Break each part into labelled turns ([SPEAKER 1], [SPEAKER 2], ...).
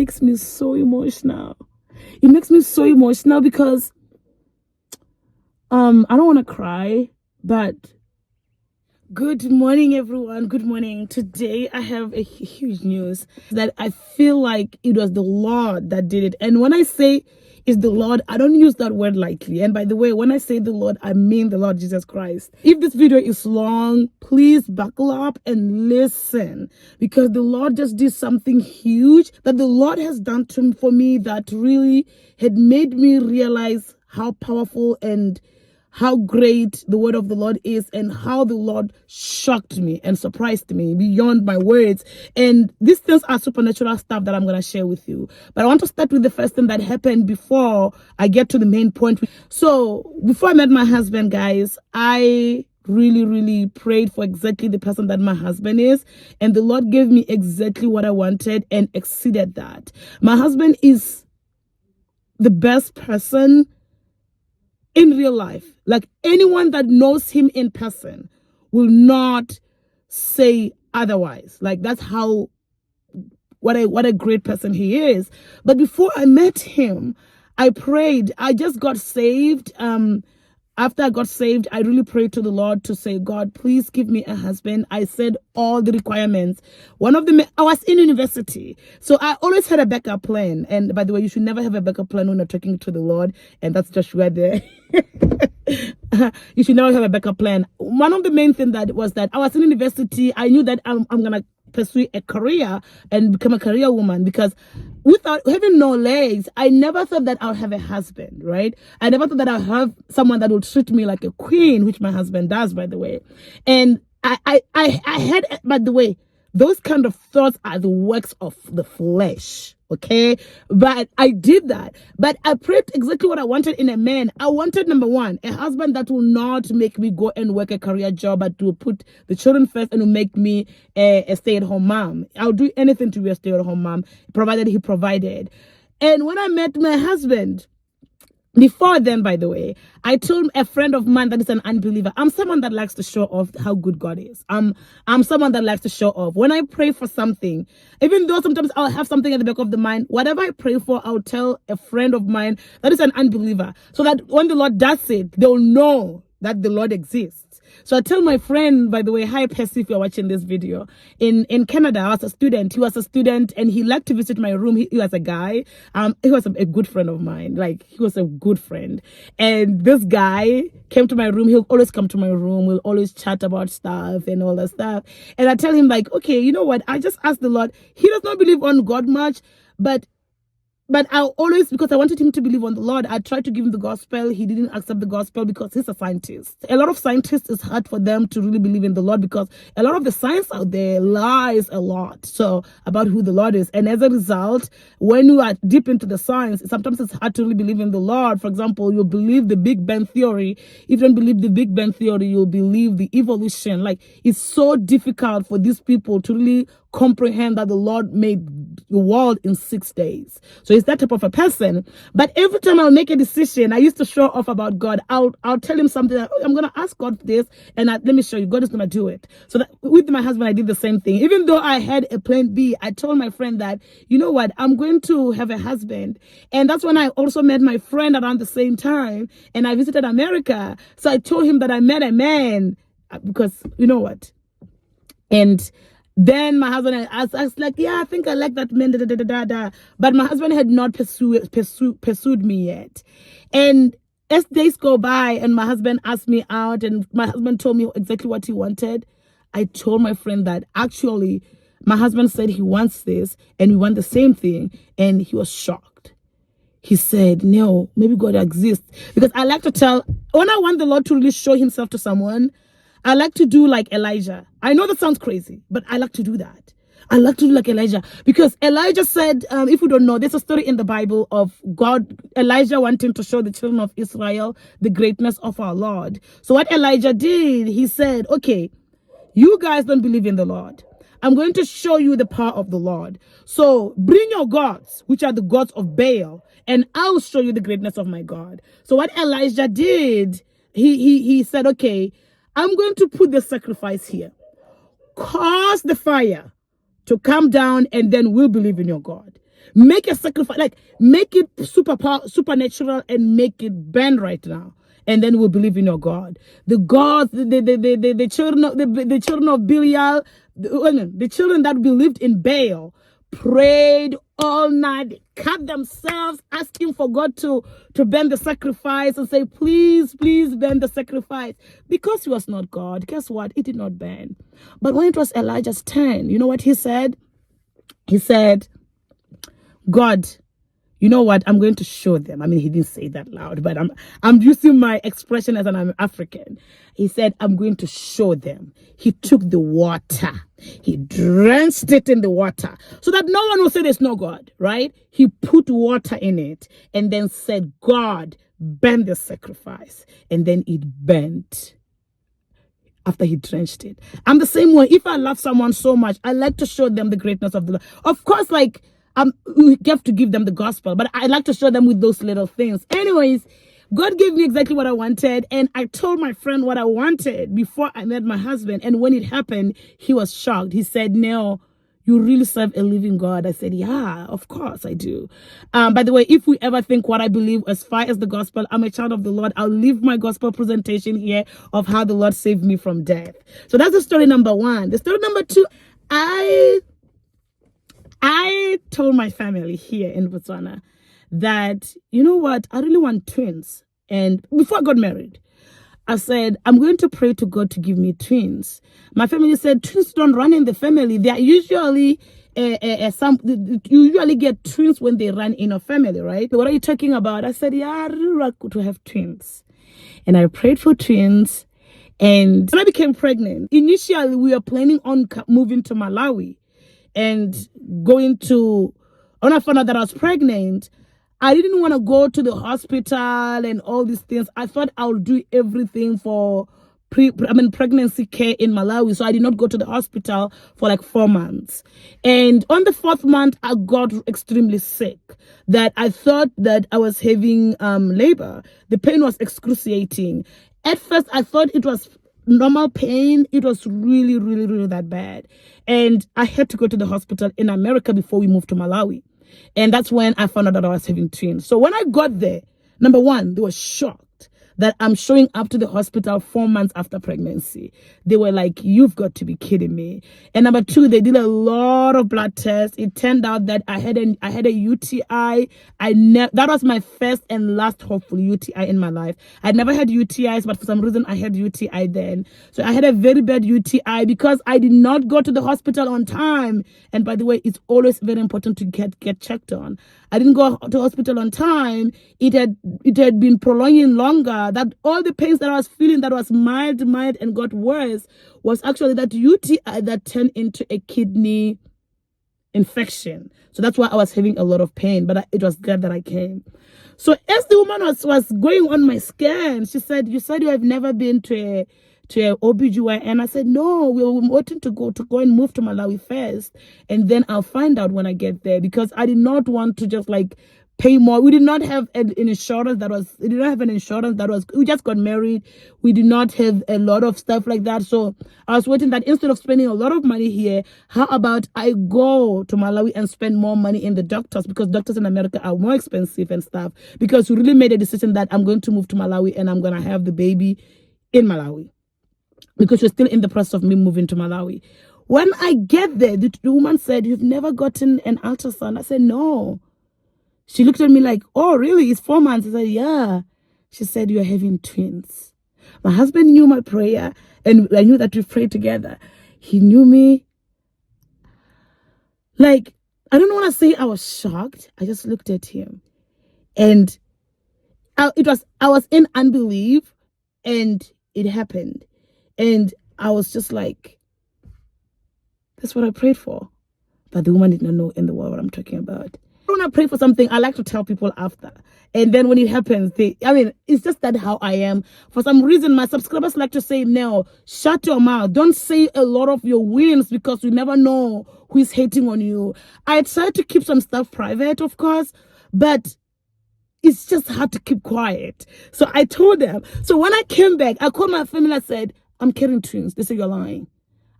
[SPEAKER 1] makes me so emotional. It makes me so emotional because I don't want to cry, but good morning, everyone. Good morning. Today I have a huge news that I feel like it was the Lord that did it. And when I say it's the Lord, I don't use that word lightly. And by the way, when I say the Lord, I mean the Lord Jesus Christ. If this video is long, please buckle up and listen, because the Lord just did something huge that the Lord has done for me that really had made me realize how powerful and how great the word of the Lord is, and how the Lord shocked me and surprised me beyond my words. And these things are supernatural stuff that I'm going to share with you. But I want to start with the first thing that happened before I get to the main point. So before I met my husband, guys, I really prayed for exactly the person that my husband is, and the Lord gave me exactly what I wanted and exceeded that. My husband is the best person in real life. Like, anyone that knows him in person will not say otherwise. Like, that's how what a great person he is. But before I met him, I prayed. I just got saved. After I got saved, I really prayed to the Lord to say, God, please give me a husband. I said all the requirements. One of them, I was in university, so I always had a backup plan. And by the way, you should never have a backup plan when you're talking to the Lord. And that's just right there. You should never have a backup plan. One of the main things that was that I was in university. I knew that I'm going to pursue a career and become a career woman, because without having no legs, I never thought that I'll have a husband, right? I never thought that I'll have someone that will treat me like a queen, which my husband does, by the way. And I had, by the way, those kind of thoughts are the works of the flesh, okay? But I did that. But I prayed exactly what I wanted in a man. I wanted, number one, a husband that will not make me go and work a career job, but to put the children first and will make me a stay-at-home mom. I'll do anything to be a stay-at-home mom, provided he provided. And when I met my husband, before then, by the way, I told a friend of mine that is an unbeliever, I'm someone that likes to show off how good God is. I'm someone that likes to show off. When I pray for something, even though sometimes I'll have something at the back of the mind, whatever I pray for, I'll tell a friend of mine that is an unbeliever, so that when the Lord does it, they'll know that the Lord exists. So I tell my friend, by the way, hi Percy, if you're watching this video, in Canada, I was a student. He was a student, and he liked to visit my room. He was a guy. He was a good friend of mine. Like, he was a good friend. And this guy came to my room. He'll always come to my room. We'll always chat about stuff and all that stuff. And I tell him, like, okay, you know what? I just asked the Lord. He does not believe on God much, but I always, because I wanted him to believe on the Lord, I tried to give him the gospel. He didn't accept the gospel because he's a scientist. A lot of scientists, it's hard for them to really believe in the Lord, because a lot of the science out there lies a lot about who the Lord is. And as a result, when you are deep into the science, sometimes it's hard to really believe in the Lord. For example, you'll believe the Big Bang Theory. If you don't believe the Big Bang Theory, you'll believe the evolution. Like, it's so difficult for these people to really comprehend that the Lord made the world in 6 days. So it's that type of a person. But every time I'll make a decision, I used to show off about God. I'll tell him something like, oh, I'm going to ask God for this, and let me show you, God is going to do it. So that with my husband, I did the same thing. Even though I had a plan B, I told my friend that, you know what, I'm going to have a husband. And that's when I also met my friend around the same time, and I visited America. So I told him that I met a man, because you know what? And then my husband, I was like, yeah, I think I like that man, But my husband had not pursued me yet. And as days go by and my husband asked me out, and my husband told me exactly what he wanted, I told my friend that actually my husband said he wants this and we want the same thing. And he was shocked. He said, no, maybe God exists. Because I like to tell, when I want the Lord to really show himself to someone, I like to do like Elijah. I know that sounds crazy, but I like to do that. I like to do like Elijah, because Elijah said, if you don't know, there's a story in the Bible of Elijah wanting to show the children of Israel the greatness of our Lord. So what Elijah did, he said, okay, you guys don't believe in the Lord. I'm going to show you the power of the Lord. So bring your gods, which are the gods of Baal, and I'll show you the greatness of my God. So what Elijah did, he said, okay, I'm going to put the sacrifice here. Cause the fire to come down, and then we'll believe in your God. Make a sacrifice, like make it supernatural, and make it bend right now. And then we'll believe in your God. The gods, the children of the children of Belial, the children that believed in Baal, prayed all night, cut themselves, asking for God to bend the sacrifice and say, please, please bend the sacrifice. Because he was not God, guess what? It did not bend. But when it was Elijah's turn, you know what he said? He said, God, you know what? I'm going to show them. I mean, he didn't say that loud, but I'm using my expression as an African. He said, I'm going to show them. He took the water. He drenched it in the water so that no one will say there's no God, right? He put water in it and then said, God, bend the sacrifice. And then it bent after he drenched it. I'm the same way. If I love someone so much, I like to show them the greatness of the Lord. Of course, like, we have to give them the gospel, but I like to show them with those little things. Anyways, God gave me exactly what I wanted, and I told my friend what I wanted before I met my husband. And when it happened, he was shocked. He said, no, you really serve a living God. I said, yeah, of course I do. By the way, if we ever think what I believe as far as the gospel, I'm a child of the Lord, I'll leave my gospel presentation here of how the Lord saved me from death. So that's the story number one. The story number two, I told my family here in Botswana that, you know what, I really want twins. And before I got married, I said, I'm going to pray to God to give me twins. My family said, twins don't run in the family. They are usually, you usually get twins when they run in a family, right? What are you talking about? I said, yeah, I really like to have twins. And I prayed for twins. And when I became pregnant, initially we were planning on moving to Malawi and going to, when I found out that I was pregnant, I didn't want to go to the hospital and all these things. I thought I would do everything for pregnancy care in Malawi. So I did not go to the hospital for like 4 months. And on the 4th month, I got extremely sick that I thought that I was having labor. The pain was excruciating. At first, I thought it was normal pain. It was really, really, really that bad. And I had to go to the hospital in America before we moved to Malawi. And that's when I found out that I was having twins. So when I got there, number one, they were shocked that I'm showing up to the hospital 4 months after pregnancy. They were like, you've got to be kidding me. And number two, they did a lot of blood tests. It turned out that I had a UTI. That was my first and last, hopefully, UTI in my life. I'd never had UTIs, but for some reason I had UTI then. So I had a very bad UTI because I did not go to the hospital on time. And by the way, it's always very important to get checked on. I didn't go to hospital on time. It had been prolonging longer. That all the pains that I was feeling that was mild and got worse was actually that UTI that turned into a kidney infection. So that's why I was having a lot of pain, but it was glad that I came. So as the woman was going on my scan, she said, you said you have never been to a OBGYN. I said, no, we were wanting to go and move to Malawi first, and then I'll find out when I get there, because I did not want to just like pay more. We did not have an insurance that was, we just got married. We did not have a lot of stuff like that. So I was waiting that instead of spending a lot of money here, how about I go to Malawi and spend more money in the doctors, because doctors in America are more expensive and stuff, because we really made a decision that I'm going to move to Malawi and I'm going to have the baby in Malawi, because we're still in the process of me moving to Malawi. When I get there, the woman said, you've never gotten an ultrasound? I said, no. She looked at me like, oh, really? It's 4 months. I said, yeah. She said, you're having twins. My husband knew my prayer, and I knew that we prayed together. He knew me. Like, I don't want to say I was shocked. I just looked at him. And I was in unbelief, and it happened. And I was just like, that's what I prayed for. But the woman did not know in the world what I'm talking about. When I pray for something, I like to tell people after. And then when it happens, it's just that how I am. For some reason, my subscribers like to say, no, shut your mouth. Don't say a lot of your wins, because you never know who is hating on you. I try to keep some stuff private, of course, but it's just hard to keep quiet. So I told them. So when I came back, I called my family. I said, I'm carrying twins. They said, you're lying.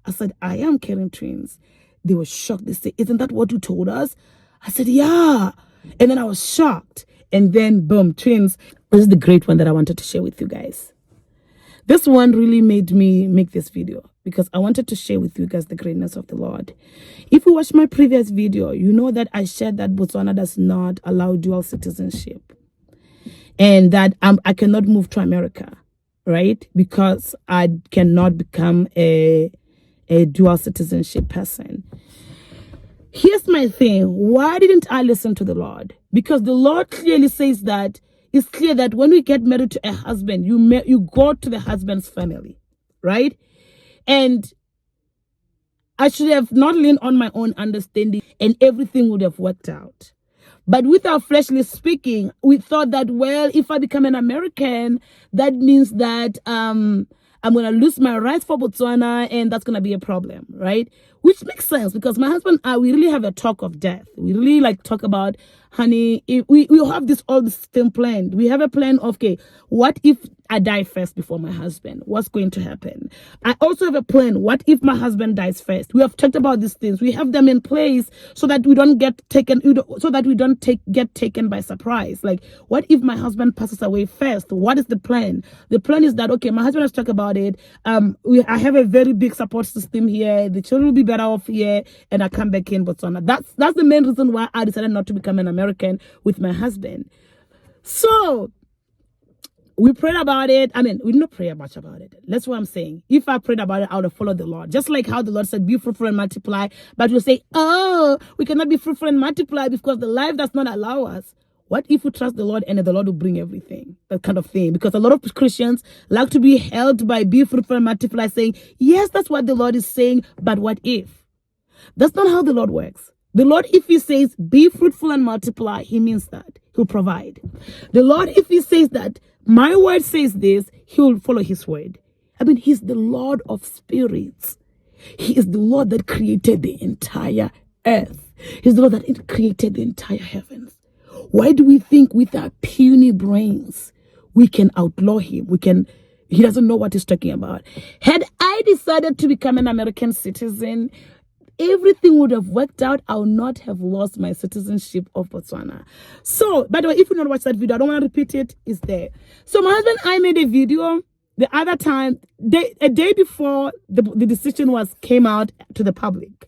[SPEAKER 1] I said, I am carrying twins. They were shocked. They said, isn't that what you told us? I said, yeah. And then I was shocked. And then, boom, twins. This is the great one that I wanted to share with you guys. This one really made me make this video because I wanted to share with you guys the greatness of the Lord. If you watched my previous video, you know that I shared that Botswana does not allow dual citizenship. And that I cannot move to America, right? Because I cannot become a dual citizenship person. Here's my thing. Why didn't I listen to the Lord? Because the Lord clearly says that it's clear that when we get married to a husband, you go to the husband's family, right? And I should have not leaned on my own understanding and everything would have worked out. But with our fleshly speaking, we thought that, well, if I become an American, that means that I'm going to lose my rights for Botswana and that's going to be a problem, right? Which makes sense because my husband and I, we really have a talk of death. We really like talk about, honey, we have all this thing planned. We have a plan of, okay, what if I die first before my husband? What's going to happen? I also have a plan. What if my husband dies first? We have talked about these things. We have them in place so that we don't get taken, get taken by surprise. Like, what if my husband passes away first? What is the plan? The plan is that, okay, my husband has talked about it. I have a very big support system here. The children will be better off here, and I come back in Botswana. That's the main reason why I decided not to become an American with my husband. So we prayed about it. I mean, we didn't pray much about it. That's what I'm saying. If I prayed about it, I would have followed the Lord. Just like how the Lord said, be fruitful and multiply. But we'll say, oh, we cannot be fruitful and multiply because the life does not allow us. What if we trust the Lord and the Lord will bring everything? That kind of thing. Because a lot of Christians like to be held by be fruitful and multiply, saying, yes, that's what the Lord is saying, but what if? That's not how the Lord works. The Lord, if he says, be fruitful and multiply, he means that. He'll provide. The Lord, if he says that, my word says this, he will follow his word. I mean, he's the Lord of spirits. He is the Lord that created the entire earth. He's the Lord that created the entire heavens. Why do we think with our puny brains we can outlaw him? He doesn't know what he's talking about. Had I decided to become an American citizen, everything would have worked out. I would not have lost my citizenship of Botswana. So, by the way, if you don't watch that video, I don't want to repeat it. It's there. So my husband and I made a video the other time, a day before the decision came out to the public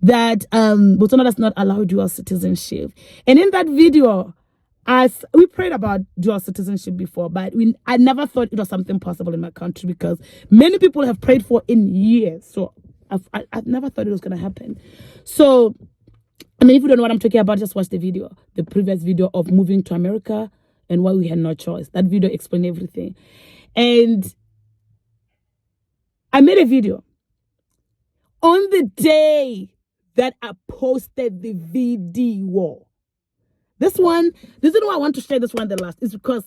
[SPEAKER 1] that Botswana does not allow dual citizenship. And in that video, as we prayed about dual citizenship before, but I never thought it was something possible in my country because many people have prayed for in years. So I've never thought it was going to happen. So, I mean, if you don't know what I'm talking about, just watch the video, the previous video of moving to America and why we had no choice. That video explained everything. And I made a video on the day that I posted the video. This one, the reason why I want to share this one the last is because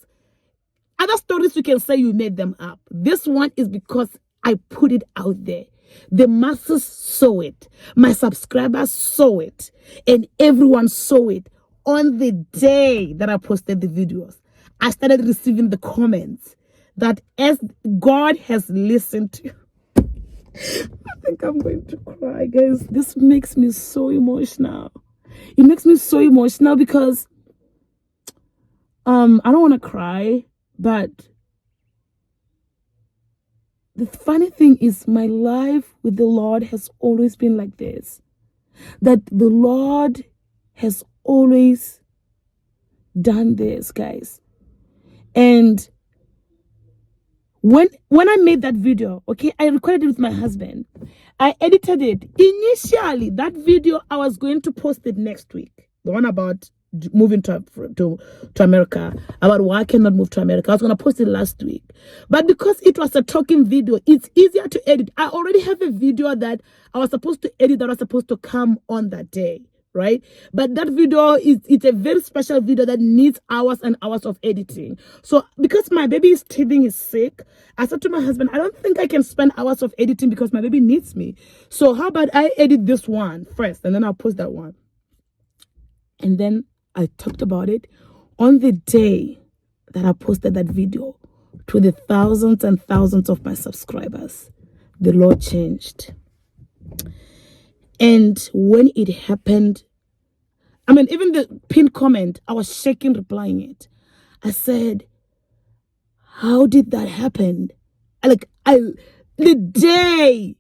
[SPEAKER 1] other stories you can say you made them up. This one is because I put it out there. The masses saw it. My subscribers saw it. And everyone saw it. On the day that I posted the videos, I started receiving the comments that as God has listened to you. I think I'm going to cry, guys. This makes me so emotional. It makes me so emotional because I don't want to cry, but the funny thing is my life with the Lord has always been like this. That the Lord has always done this, guys. And when I made that video, okay, I recorded it with my husband. I edited it. Initially, that video, I was going to post it next week. The one about moving to America, about why I cannot move to America. I was going to post it last week. But because it was a talking video, it's easier to edit. I already have a video that I was supposed to edit that was supposed to come on that day, right? But that video, it's a very special video that needs hours and hours of editing. So because my baby is teething, is sick, I said to my husband, I don't think I can spend hours of editing because my baby needs me. So how about I edit this one first and then I'll post that one. And then I talked about it on the day that I posted that video to the thousands and thousands of my subscribers. The Lord changed. And when it happened, I mean, even the pinned comment, I was shaking replying it. I said, how did that happen? The day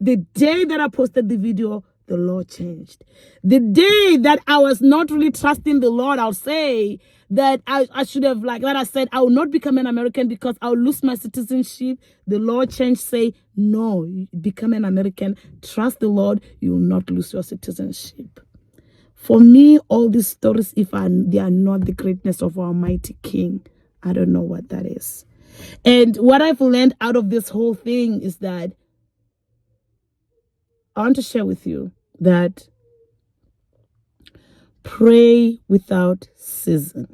[SPEAKER 1] that I posted the video, the Lord changed. The day that I was not really trusting the Lord, I'll say that I should have, like that I said, I will not become an American because I'll lose my citizenship. The Lord changed, say, no, you become an American. Trust the Lord, you will not lose your citizenship. For me, all these stories, they are not the greatness of our mighty King, I don't know what that is. And what I've learned out of this whole thing is that I want to share with you that pray without ceasing.